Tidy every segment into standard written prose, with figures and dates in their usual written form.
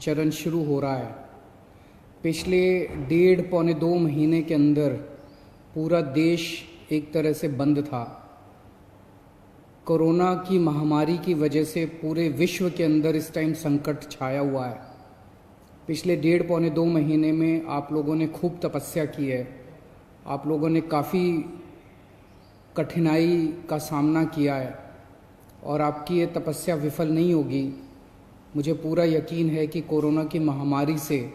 चरण शुरू हो रहा है। पिछले 1.5-2 महीने के अंदर पूरा देश एक तरह से बंद था। कोरोना की महामारी की वजह से पूरे विश्व के अंदर इस टाइम संकट छाया हुआ है। पिछले 1.5-2 महीने में आप लोगों ने खूब तपस्या की है, आप लोगों ने काफ़ी कठिनाई का सामना किया है और आपकी ये तपस्या विफल नहीं होगी। मुझे पूरा यकीन है कि कोरोना की महामारी से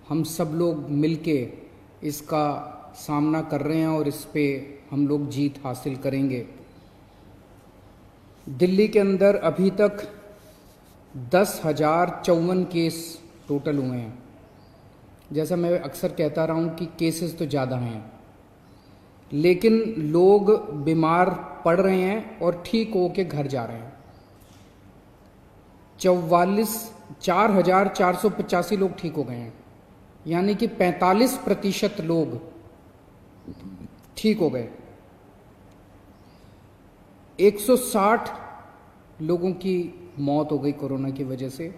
हम सब लोग मिलके इसका सामना कर रहे हैं और इस पे हम लोग जीत हासिल करेंगे। दिल्ली के अंदर अभी तक 10,054 केस टोटल हुए हैं। जैसा मैं अक्सर कहता रहा हूँ कि केसेस तो ज़्यादा हैं, लेकिन लोग बीमार पड़ रहे हैं और ठीक होके घर जा रहे हैं। 4,485 लोग ठीक हो गए हैं, यानी कि 45% लोग ठीक हो गए। 160 लोगों की मौत हो गई कोरोना की वजह से।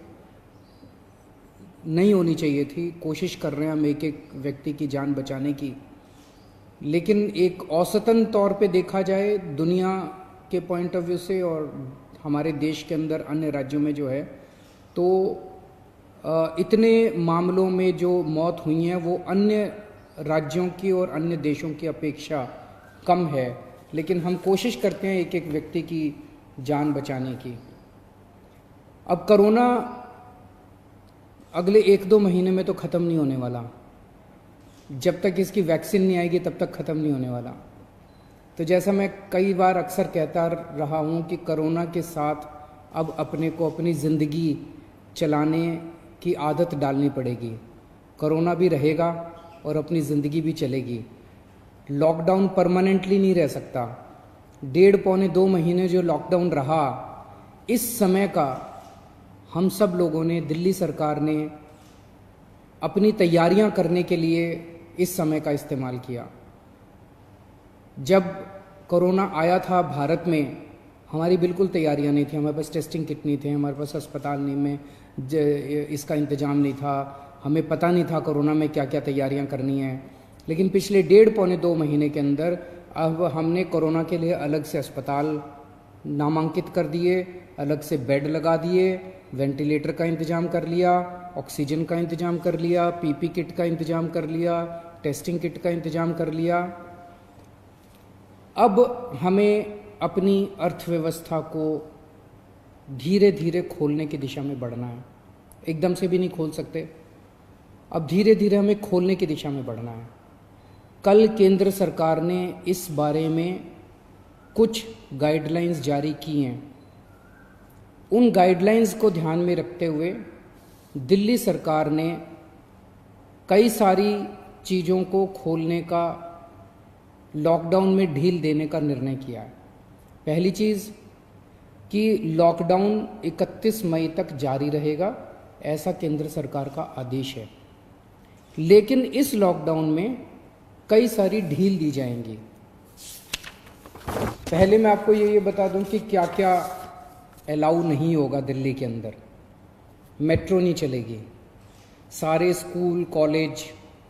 नहीं होनी चाहिए थी, कोशिश कर रहे हैं हम एक एक व्यक्ति की जान बचाने की, लेकिन एक औसतन तौर पे देखा जाए दुनिया के पॉइंट ऑफ व्यू से और हमारे देश के अंदर अन्य राज्यों में जो है, तो इतने मामलों में जो मौत हुई हैं वो अन्य राज्यों की और अन्य देशों की अपेक्षा कम है, लेकिन हम कोशिश करते हैं एक एक व्यक्ति की जान बचाने की। अब कोरोना अगले 1-2 महीने में तो ख़त्म नहीं होने वाला। जब तक इसकी वैक्सीन नहीं आएगी तब तक ख़त्म नहीं होने वाला। तो जैसा मैं कई बार अक्सर कहता रहा हूँ कि कोरोना के साथ अब अपने को अपनी ज़िंदगी चलाने की आदत डालनी पड़ेगी। कोरोना भी रहेगा और अपनी ज़िंदगी भी चलेगी। लॉकडाउन परमानेंटली नहीं रह सकता। 1.5-2 महीने जो लॉकडाउन रहा, इस समय का हम सब लोगों ने, दिल्ली सरकार ने अपनी तैयारियां करने के लिए इस समय का इस्तेमाल किया। जब कोरोना आया था भारत में, हमारी बिल्कुल तैयारियां नहीं थी। हमारे पास टेस्टिंग किट नहीं थे, हमारे पास अस्पताल नहीं में इसका इंतज़ाम नहीं था, हमें पता नहीं था कोरोना में क्या क्या तैयारियां करनी है। लेकिन पिछले 1.5-2 महीने के अंदर अब हमने कोरोना के लिए अलग से अस्पताल नामांकित कर दिए, अलग से बेड लगा दिए, वेंटिलेटर का इंतज़ाम कर लिया, ऑक्सीजन का इंतज़ाम कर लिया, पीपी किट का इंतज़ाम कर लिया, टेस्टिंग किट का इंतज़ाम कर लिया। अब हमें अपनी अर्थव्यवस्था को धीरे धीरे खोलने की दिशा में बढ़ना है। एकदम से भी नहीं खोल सकते, अब धीरे धीरे हमें खोलने की दिशा में बढ़ना है। कल केंद्र सरकार ने इस बारे में कुछ गाइडलाइंस जारी की हैं। उन गाइडलाइंस को ध्यान में रखते हुए दिल्ली सरकार ने कई सारी चीज़ों को खोलने का, लॉकडाउन में ढील देने का निर्णय किया है। पहली चीज़ कि लॉकडाउन 31 मई तक जारी रहेगा, ऐसा केंद्र सरकार का आदेश है। लेकिन इस लॉकडाउन में कई सारी ढील दी जाएंगी। पहले मैं आपको ये बता दूं कि क्या क्या अलाउ नहीं होगा दिल्ली के अंदर। मेट्रो नहीं चलेगी, सारे school, college,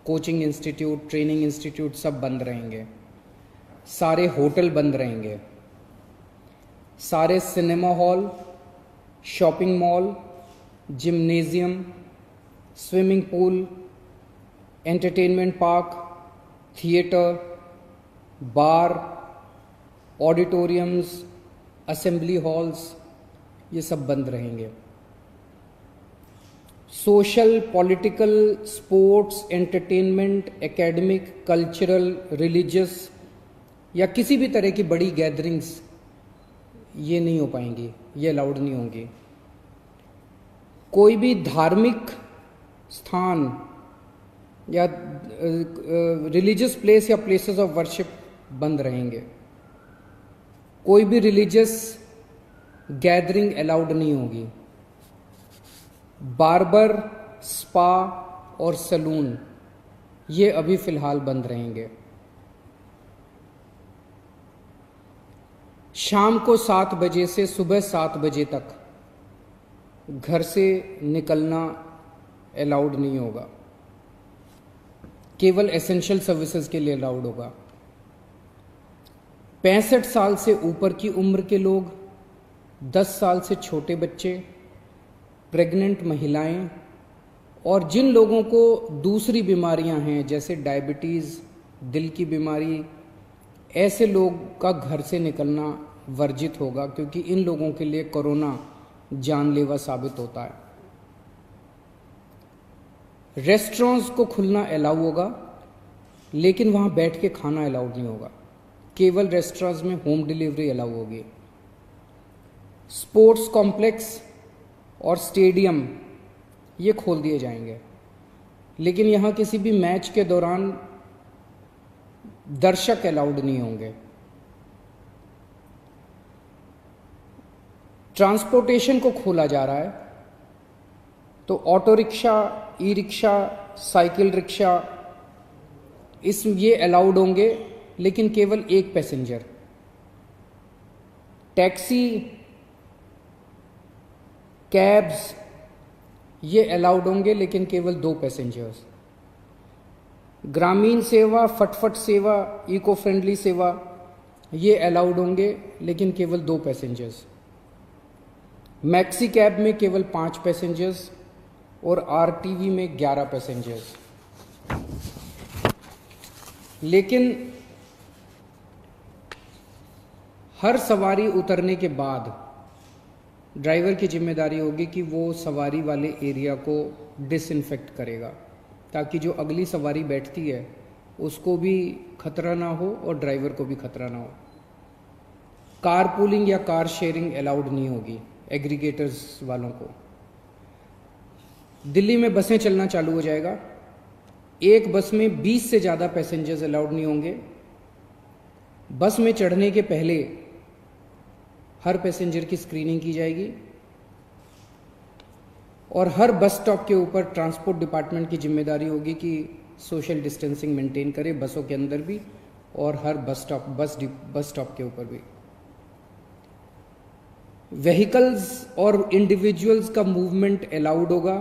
coaching institute, training institute सब बंद रहेंगे, सारे होटल बंद रहेंगे, सारे cinema hall, shopping mall, gymnasium, swimming pool, entertainment park, theatre, bar, auditoriums, assembly halls, ये सब बंद रहेंगे। Social, political, sports, entertainment, academic, cultural, religious या किसी भी तरह की बड़ी गैदरिंग्स ये नहीं हो पाएंगी, ये अलाउड नहीं होंगी। कोई भी धार्मिक स्थान या रिलीजियस प्लेस या प्लेसेस ऑफ वर्शिप बंद रहेंगे। कोई भी रिलीजियस गैदरिंग अलाउड नहीं होगी। बार्बर, स्पा और सैलून ये अभी फिलहाल बंद रहेंगे। शाम को 7 बजे से सुबह 7 बजे तक घर से निकलना अलाउड नहीं होगा, केवल एसेंशियल सर्विसेज के लिए अलाउड होगा। 65 साल से ऊपर की उम्र के लोग, 10 साल से छोटे बच्चे, प्रेग्नेंट महिलाएं और जिन लोगों को दूसरी बीमारियां हैं जैसे डायबिटीज़, दिल की बीमारी, ऐसे लोग का घर से निकलना वर्जित होगा, क्योंकि इन लोगों के लिए कोरोना जानलेवा साबित होता है। रेस्टोरेंट्स को खुलना अलाउ होगा, लेकिन वहाँ बैठ के खाना अलाउड नहीं होगा, केवल रेस्टोरेंट्स में होम डिलीवरी अलाउ होगी। स्पोर्ट्स कॉम्प्लेक्स और स्टेडियम ये खोल दिए जाएंगे, लेकिन यहाँ किसी भी मैच के दौरान दर्शक अलाउड नहीं होंगे। ट्रांसपोर्टेशन को खोला जा रहा है, तो auto rickshaw, e rickshaw, cycle rickshaw ये अलाउड होंगे, लेकिन केवल एक पैसेंजर। टैक्सी, कैब्स ये अलाउड होंगे, लेकिन केवल 2 पैसेंजर्स। ग्रामीण सेवा, फटफट सेवा, इको फ्रेंडली सेवा ये अलाउड होंगे, लेकिन केवल 2 पैसेंजर्स। मैक्सी कैब में केवल 5 पैसेंजर्स और आरटीवी में 11 पैसेंजर्स। लेकिन हर सवारी उतरने के बाद ड्राइवर की जिम्मेदारी होगी कि वो सवारी वाले एरिया को डिसइंफेक्ट करेगा, ताकि जो अगली सवारी बैठती है उसको भी खतरा ना हो और ड्राइवर को भी खतरा ना हो। कार पूलिंग या कार शेयरिंग अलाउड नहीं होगी एग्रीगेटर्स वालों को। दिल्ली में बसें चलना चालू हो जाएगा। एक बस में 20 से ज़्यादा पैसेंजर्स अलाउड नहीं होंगे। बस में चढ़ने के पहले हर पैसेंजर की स्क्रीनिंग की जाएगी और हर बस स्टॉप के ऊपर ट्रांसपोर्ट डिपार्टमेंट की जिम्मेदारी होगी कि सोशल डिस्टेंसिंग मेंटेन करे, बसों के अंदर भी और हर बस स्टॉप के ऊपर भी। व्हीकल्स और इंडिविजुअल्स का मूवमेंट अलाउड होगा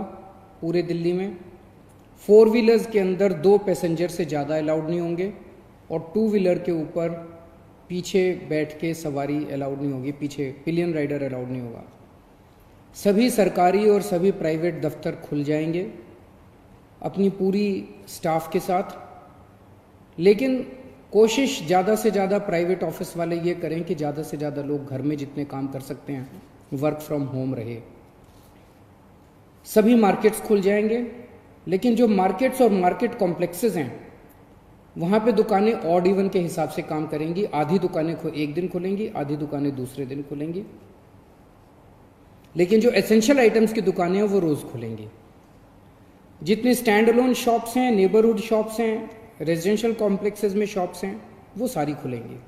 पूरे दिल्ली में। 4 व्हीलर्स के अंदर 2 पैसेंजर से ज़्यादा अलाउड नहीं होंगे और 2 व्हीलर के ऊपर पीछे बैठ के सवारी अलाउड नहीं होगी, पीछे पिलियन राइडर अलाउड नहीं होगा। सभी सरकारी और सभी प्राइवेट दफ्तर खुल जाएंगे अपनी पूरी स्टाफ के साथ, लेकिन कोशिश ज़्यादा से ज़्यादा प्राइवेट ऑफिस वाले ये करें कि ज़्यादा से ज़्यादा लोग घर में जितने काम कर सकते हैं वर्क फ्रॉम होम रहे। सभी मार्केट्स खुल जाएंगे, लेकिन जो मार्केट्स और मार्केट कॉम्प्लेक्सेस हैं वहाँ पे दुकानें ऑड इवन के हिसाब से काम करेंगी। आधी दुकानें एक दिन खुलेंगी, आधी दुकानें दूसरे दिन खुलेंगी, लेकिन जो एसेंशियल आइटम्स की दुकानें हैं वो रोज़ खुलेंगी। जितने स्टैंड अलोन शॉप्स हैं, नेबरहुड शॉप्स हैं, रेजिडेंशियल कॉम्प्लेक्सेस में शॉप्स हैं, वो सारी खुलेंगी,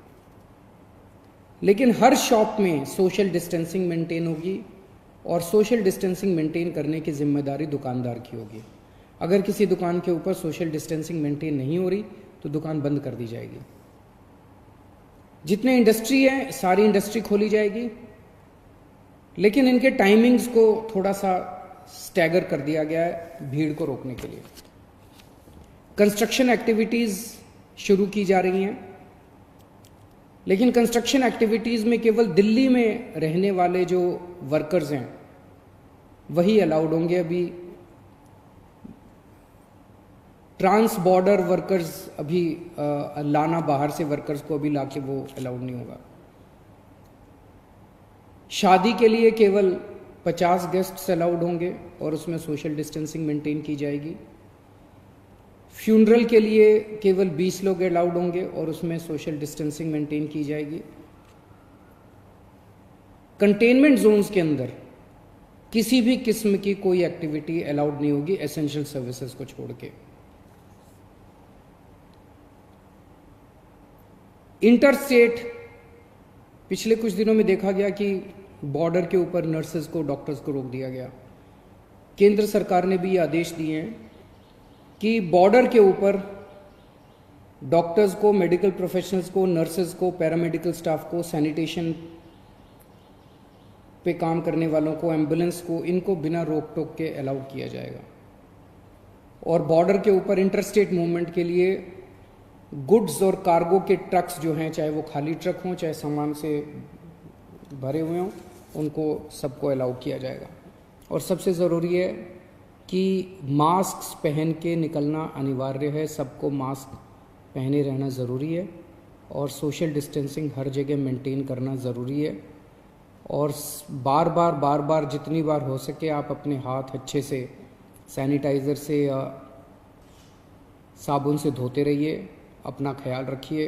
लेकिन हर शॉप में सोशल डिस्टेंसिंग मेंटेन होगी और सोशल डिस्टेंसिंग मेंटेन करने की जिम्मेदारी दुकानदार की होगी। अगर किसी दुकान के ऊपर सोशल डिस्टेंसिंग मेंटेन नहीं हो रही तो दुकान बंद कर दी जाएगी। जितने इंडस्ट्री है सारी इंडस्ट्री खोली जाएगी, लेकिन इनके टाइमिंग्स को थोड़ा सा स्टैगर कर दिया गया है भीड़ को रोकने के लिए। कंस्ट्रक्शन एक्टिविटीज़ शुरू की जा रही हैं, लेकिन कंस्ट्रक्शन एक्टिविटीज़ में केवल दिल्ली में रहने वाले जो वर्कर्स हैं वही अलाउड होंगे। अभी ट्रांस बॉर्डर वर्कर्स अभी लाना, बाहर से वर्कर्स को अभी लाके वो अलाउड नहीं होगा। शादी के लिए केवल 50 गेस्ट्स अलाउड होंगे और उसमें सोशल डिस्टेंसिंग मेंटेन की जाएगी। फ्यूनरल के लिए केवल 20 लोग अलाउड होंगे और उसमें सोशल डिस्टेंसिंग मेंटेन की जाएगी। कंटेनमेंट जोन्स के अंदर किसी भी किस्म की कोई एक्टिविटी अलाउड नहीं होगी एसेंशियल सर्विसेज को छोड़ के। इंटर स्टेट पिछले कुछ दिनों में देखा गया कि बॉर्डर के ऊपर नर्सेज को, डॉक्टर्स को रोक दिया गया। केंद्र सरकार ने भी ये आदेश दिए हैं कि बॉर्डर के ऊपर डॉक्टर्स को, मेडिकल प्रोफेशनल्स को, नर्सेज को, पैरामेडिकल स्टाफ को, सैनिटेशन पे काम करने वालों को, एम्बुलेंस को, इनको बिना रोक टोक के अलाउ किया जाएगा। और बॉर्डर के ऊपर इंटरस्टेट मूवमेंट के लिए गुड्स और कार्गो के ट्रक्स जो हैं, चाहे वो खाली ट्रक हों चाहे सामान से भरे हुए हों, उनको सबको अलाउ किया जाएगा। और सबसे ज़रूरी है कि मास्क पहन के निकलना अनिवार्य है, सबको मास्क पहने रहना ज़रूरी है और सोशल डिस्टेंसिंग हर जगह मेंटेन करना ज़रूरी है। और बार बार जितनी बार हो सके आप अपने हाथ अच्छे से सैनिटाइज़र से या साबुन से धोते रहिए। अपना ख्याल रखिए,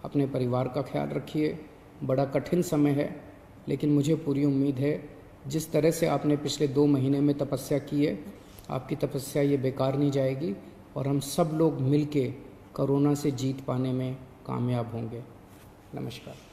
अपने परिवार का ख्याल रखिए। बड़ा कठिन समय है, लेकिन मुझे पूरी उम्मीद है जिस तरह से आपने पिछले 2 महीने में तपस्या की है, आपकी तपस्या ये बेकार नहीं जाएगी और हम सब लोग मिलके कोरोना से जीत पाने में कामयाब होंगे। नमस्कार।